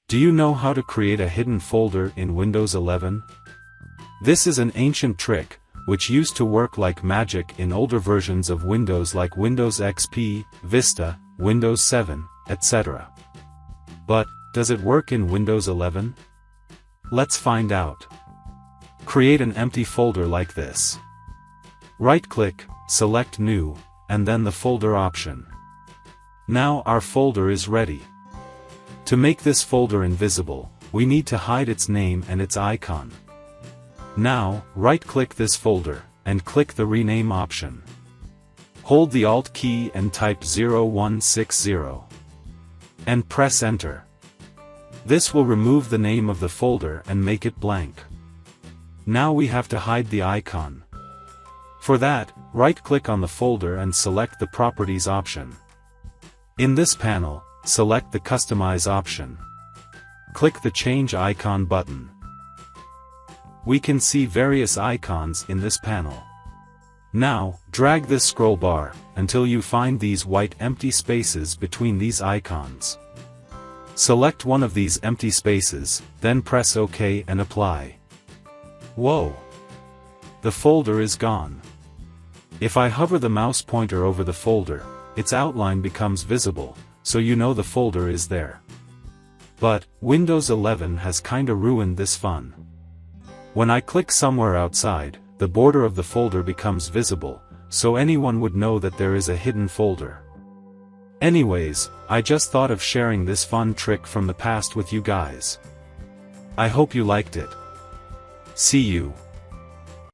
Do you know how to create a hidden folder in Windows 11? This is an ancient trick, which used to work like magic in older versions of Windows like Windows XP, Vista, Windows 7, etc. But, does it work in Windows 11? Let's find out. Create an empty folder like this. Right-click, select New, and then the folder option. Now our folder is ready. To make this folder invisible, we need to hide its name and its icon. Now, right-click this folder, and click the Rename option. Hold the Alt key and type 0160. And press Enter. This will remove the name of the folder and make it blank. Now we have to hide the icon. For that, right-click on the folder and select the Properties option. In this panel, select the Customize option. Click the Change Icon button. We can see various icons in this panel. Now, drag this scroll bar until you find these white empty spaces between these icons. Select one of these empty spaces, then press OK and apply. Whoa! The folder is gone. If I hover the mouse pointer over the folder, its outline becomes visible, so you know the folder is there. But, Windows 11 has kinda ruined this fun. When I click somewhere outside, the border of the folder becomes visible, so anyone would know that there is a hidden folder. Anyways, I just thought of sharing this fun trick from the past with you guys. I hope you liked it. See you.